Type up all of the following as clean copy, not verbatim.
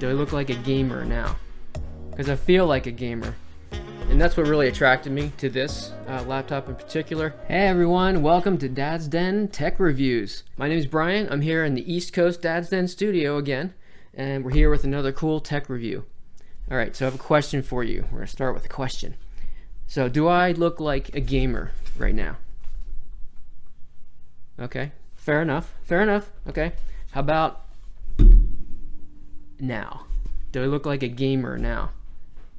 Do I look like a gamer now? Because I feel like a gamer. And that's what really attracted me to this laptop in particular. Hey everyone, welcome to Dad's Den Tech Reviews. My name is Brian. I'm here in the East Coast Dad's Den studio again, and we're here with another cool tech review. Alright, so I have a question for you. We're going to start with a question. So, do I look like a gamer right now? Okay, fair enough. Okay, how about now? Do I look like a gamer now?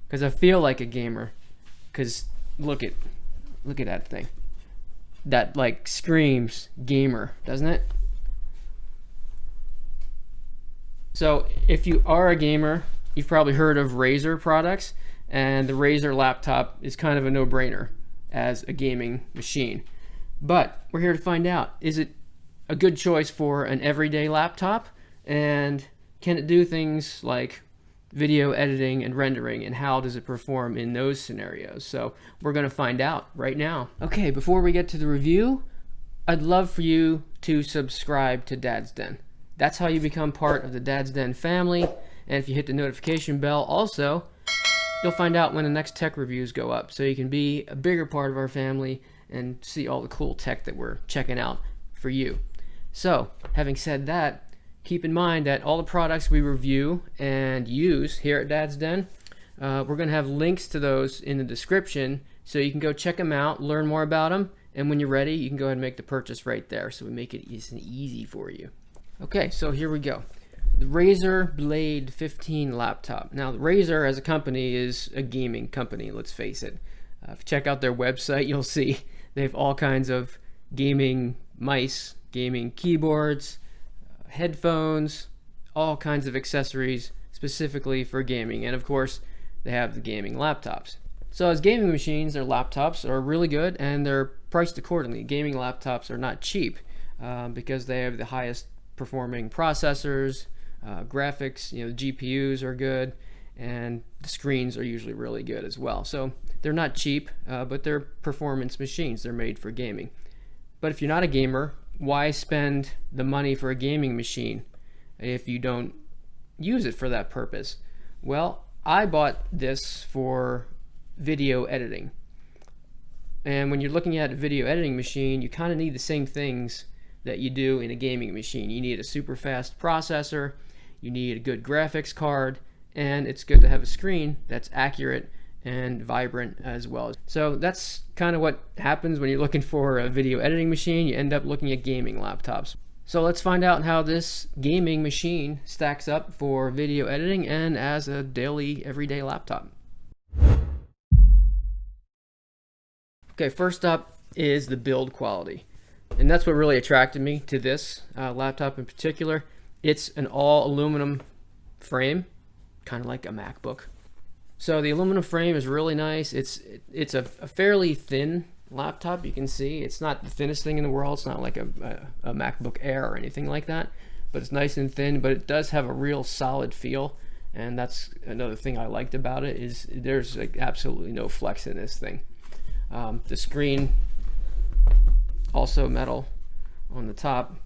Because I feel like a gamer. Because look at that thing. That like screams gamer, doesn't it? So if you are a gamer, you've probably heard of Razer products, and the Razer laptop is kind of a no-brainer as a gaming machine. But we're here to find out, is it a good choice for an everyday laptop? And can it do things like video editing and rendering, and how does it perform in those scenarios? So we're going to find out right now. Okay, before we get to the review, I'd love for you to subscribe to Dad's Den. That's how you become part of the Dad's Den family. And if you hit the notification bell also, you'll find out when the next tech reviews go up, so you can be a bigger part of our family and see all the cool tech that we're checking out for you. So having said that, keep in mind that all the products we review and use here at Dad's Den, we're going to have links to those in the description, so you can go check them out, learn more about them, and when you're ready, you can go ahead and make the purchase right there. So we make it easy for you. Okay, so here we go. The Razer Blade 15 laptop. Now, the Razer as a company is a gaming company, let's face it. If you check out their website, you'll see they have all kinds of gaming mice, gaming keyboards, headphones, all kinds of accessories specifically for gaming, and of course they have the gaming laptops. So as gaming machines, their laptops are really good and they're priced accordingly. Gaming laptops are not cheap because they have the highest performing processors, graphics, the GPUs are good, and the screens are usually really good as well. So they're not cheap, but they're performance machines. They're made for gaming. But if you're not a gamer, why spend the money for a gaming machine if you don't use it for that purpose? Well, I bought this for video editing. And when you're looking at a video editing machine, you kind of need the same things that you do in a gaming machine. You need a super fast processor, you need a good graphics card, and it's good to have a screen that's accurate and vibrant as well. So that's kind of what happens when you're looking for a video editing machine. You end up looking at gaming laptops. So let's find out how this gaming machine stacks up for video editing and as a daily, everyday laptop. Okay, first up is the build quality. And that's what really attracted me to this laptop in particular. It's an all aluminum frame, kind of like a MacBook. So the aluminum frame is really nice. It's a fairly thin laptop. You can see it's not the thinnest thing in the world. It's not like a MacBook Air or anything like that, but it's nice and thin, but it does have a real solid feel. And that's another thing I liked about it, is there's like absolutely no flex in this thing. The screen, also metal on the top.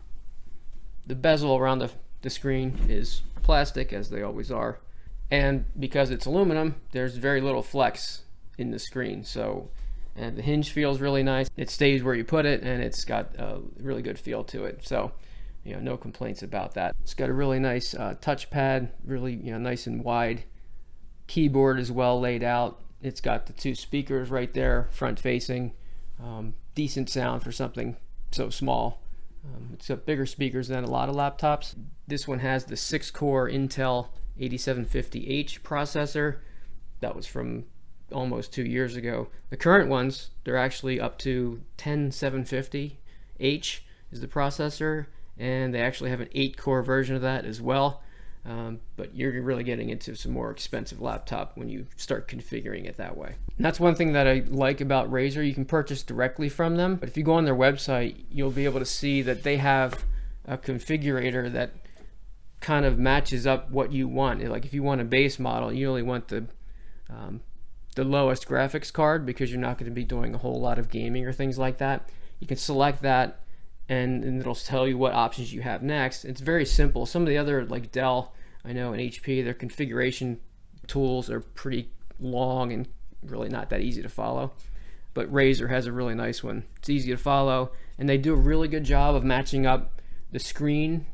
The bezel around the screen is plastic, as they always are. And because it's aluminum, there's very little flex in the screen. So, and the hinge feels really nice. It stays where you put it, and it's got a really good feel to it. So, no complaints about that. It's got a really nice touchpad, really nice and wide. Keyboard is well laid out. It's got the two speakers right there, front facing. Decent sound for something so small. It's got bigger speakers than a lot of laptops. This one has the 6-core Intel 8750H processor. That was from almost 2 years ago. The current ones, they're actually up to 10750H is the processor, and they actually have an 8-core version of that as well. But you're really getting into some more expensive laptop when you start configuring it that way. And that's one thing that I like about Razer. You can purchase directly from them, but if you go on their website, you'll be able to see that they have a configurator that kind of matches up what you want. Like if you want a base model, you only want the lowest graphics card because you're not going to be doing a whole lot of gaming or things like that. You can select that, and it'll tell you what options you have next. It's very simple. Some of the other like Dell I know in HP their configuration tools are pretty long and really not that easy to follow. But Razer has a really nice one. It's easy to follow, and they do a really good job of matching up the screen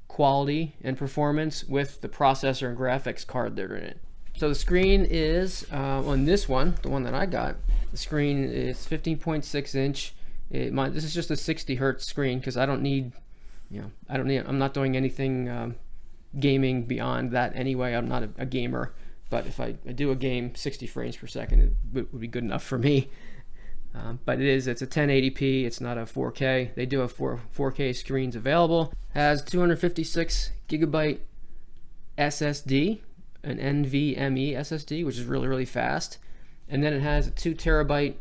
quality and performance with the processor and graphics card that are in it. So the screen is, on this one, the one that I got, the screen is 15.6 inch. This is just a 60 hertz screen because I don't need, I'm not doing anything gaming beyond that anyway. I'm not a gamer, but if I do a game 60 frames per second, it would be good enough for me. But it's a 1080p, it's not a 4K. They do have 4K screens available. Has 256 gigabyte SSD, an NVMe SSD, which is really, really fast. And then it has a 2 terabyte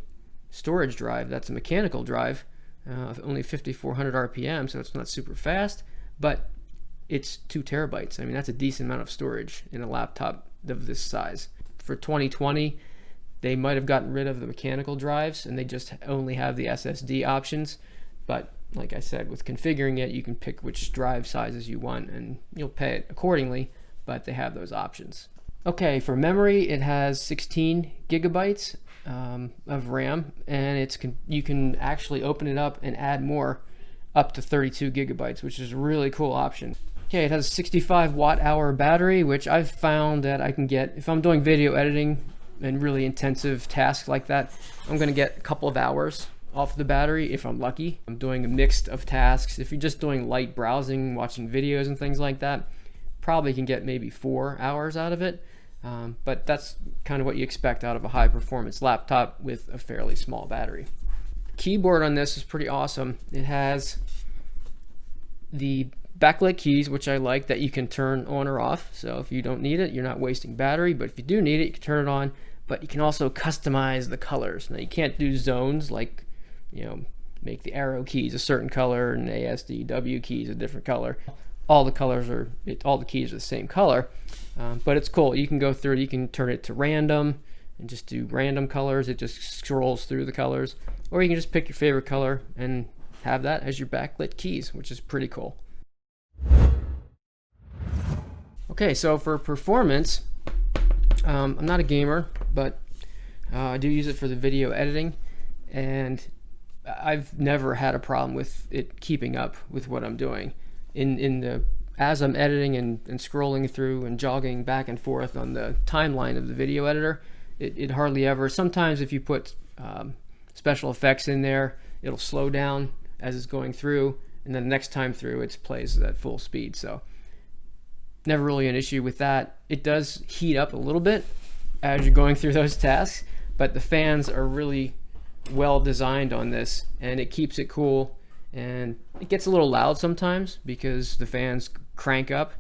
storage drive. That's a mechanical drive, only 5400 RPM, so it's not super fast, but it's 2 terabytes. I mean, that's a decent amount of storage in a laptop of this size. For 2020, they might have gotten rid of the mechanical drives and they just only have the SSD options. But like I said, with configuring it, you can pick which drive sizes you want and you'll pay it accordingly, but they have those options. Okay, for memory, it has 16 gigabytes of RAM, and you can actually open it up and add more up to 32 gigabytes, which is a really cool option. Okay, it has a 65 watt hour battery, which I've found that I can get, if I'm doing video editing and really intensive tasks like that, I'm gonna get a couple of hours off the battery if I'm lucky. I'm doing a mix of tasks. If you're just doing light browsing, watching videos and things like that, probably can get maybe 4 hours out of it. But that's kind of what you expect out of a high performance laptop with a fairly small battery. Keyboard on this is pretty awesome. It has the backlit keys, which I like, that you can turn on or off. So if you don't need it, you're not wasting battery, but if you do need it, you can turn it on. But you can also customize the colors. Now you can't do zones like, make the arrow keys a certain color and ASDW keys a different color. All the keys are the same color, but it's cool. You can go through it, you can turn it to random and just do random colors. It just scrolls through the colors, or you can just pick your favorite color and have that as your backlit keys, which is pretty cool. Okay, so for performance, I'm not a gamer, but I do use it for the video editing, and I've never had a problem with it keeping up with what I'm doing. As I'm editing and scrolling through and jogging back and forth on the timeline of the video editor, it hardly ever. Sometimes if you put special effects in there, it'll slow down as it's going through, and then the next time through it plays at full speed. So never really an issue with that. It does heat up a little bit as you're going through those tasks, but the fans are really well designed on this, and it keeps it cool. And it gets a little loud sometimes because the fans crank up,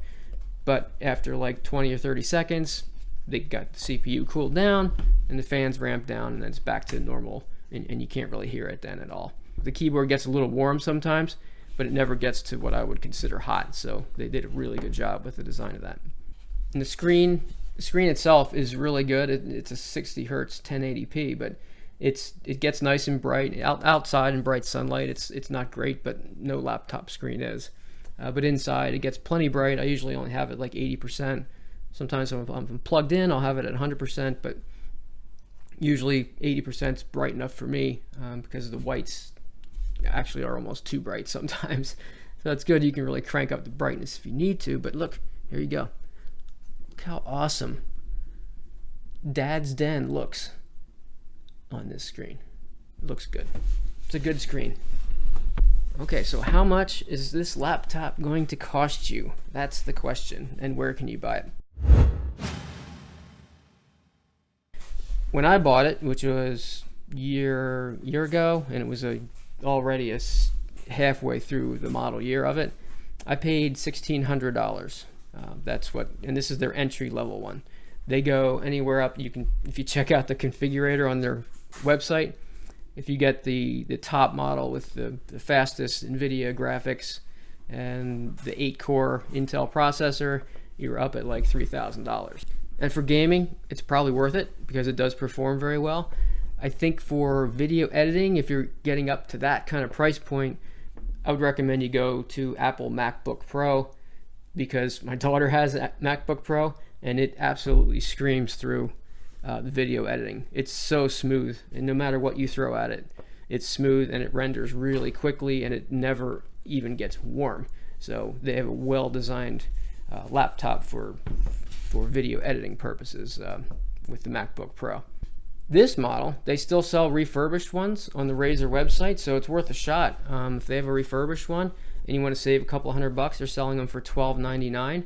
but after like 20 or 30 seconds, they got the CPU cooled down and the fans ramp down, and then it's back to normal, and you can't really hear it then at all. The keyboard gets a little warm sometimes, but it never gets to what I would consider hot, so they did a really good job with the design of that. And the screen itself is really good. It's a 60 hertz 1080p, but it gets nice and bright outside in bright sunlight. It's not great, but no laptop screen is. But inside it gets plenty bright. I usually only have it like 80%. Sometimes if I'm plugged in, I'll have it at 100%, but usually 80% is bright enough for me because the whites actually are almost too bright sometimes. So that's good. You can really crank up the brightness if you need to. But look, here you go. Look how awesome Dad's Den looks on this screen. It looks good. It's a good screen. Okay, so how much is this laptop going to cost you? That's the question. And where can you buy it? When I bought it, which was year ago, and it was already halfway through the model year of it, I paid $1,600. And this is their entry level one. They go anywhere up. If you check out the configurator on their website, if you get the top model with the fastest NVIDIA graphics and the 8-core Intel processor, you're up at like $3,000. And for gaming, it's probably worth it because it does perform very well. I think for video editing, if you're getting up to that kind of price point, I would recommend you go to Apple MacBook Pro. because my daughter has a MacBook Pro and it absolutely screams through the video editing. It's so smooth, and no matter what you throw at it, it's smooth and it renders really quickly, and it never even gets warm. So they have a well-designed laptop for video editing purposes with the MacBook Pro. This model, they still sell refurbished ones on the Razer website, so it's worth a shot. If they have a refurbished one and you want to save a couple $100, they're selling them for $12.99.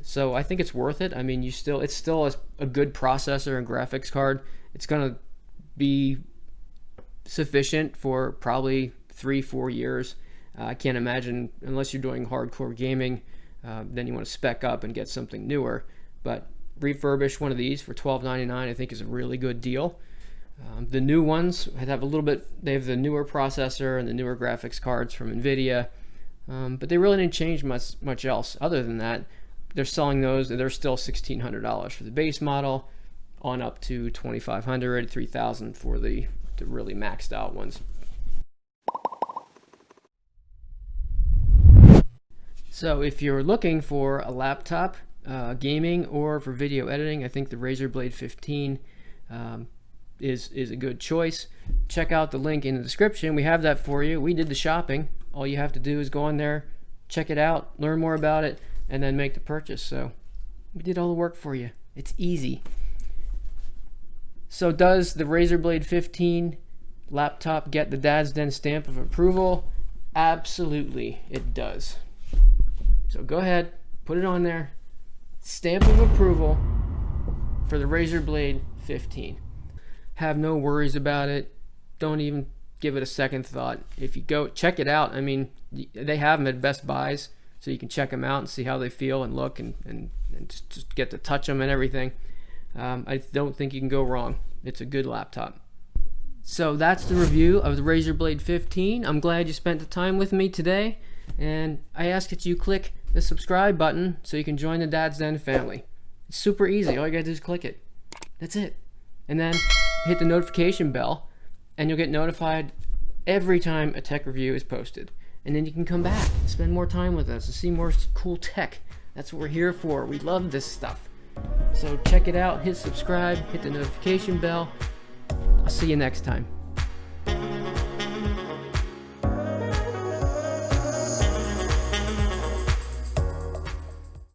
So I think it's worth it. I mean, it's still a good processor and graphics card. It's going to be sufficient for probably 3-4 years. I can't imagine, unless you're doing hardcore gaming, then you want to spec up and get something newer. But refurbish one of these for $12.99 I think is a really good deal. The new ones have they have the newer processor and the newer graphics cards from NVIDIA, but they really didn't change much else other than that. They're selling those, and they're still $1,600 for the base model, on up to $2,500, $3,000 for the really maxed out ones. So if you're looking for a laptop, gaming, or for video editing, I think the Razer Blade 15 is a good choice. Check out the link in the description. We have that for you. We did the shopping. All you have to do is go on there, check it out, learn more about it, and then make the purchase. So we did all the work for you. It's easy. So does the Razer Blade 15 laptop get the Dad's Den stamp of approval? Absolutely, it does. So go ahead, put it on there. Stamp of approval for the Razer Blade 15. Have no worries about it. Don't even give it a second thought. If you go check it out, I mean, they have them at Best Buys, so you can check them out and see how they feel and look, and just get to touch them and everything. I don't think you can go wrong. It's a good laptop. So that's the review of the Razer Blade 15. I'm glad you spent the time with me today, and I ask that you click the subscribe button so you can join the Dad's Den family. It's super easy. All you gotta do is click it. That's it. And then hit the notification bell, and you'll get notified every time a tech review is posted. And then you can come back and spend more time with us and see more cool tech. That's what we're here for. We love this stuff. So check it out, hit subscribe, hit the notification bell. I'll see you next time.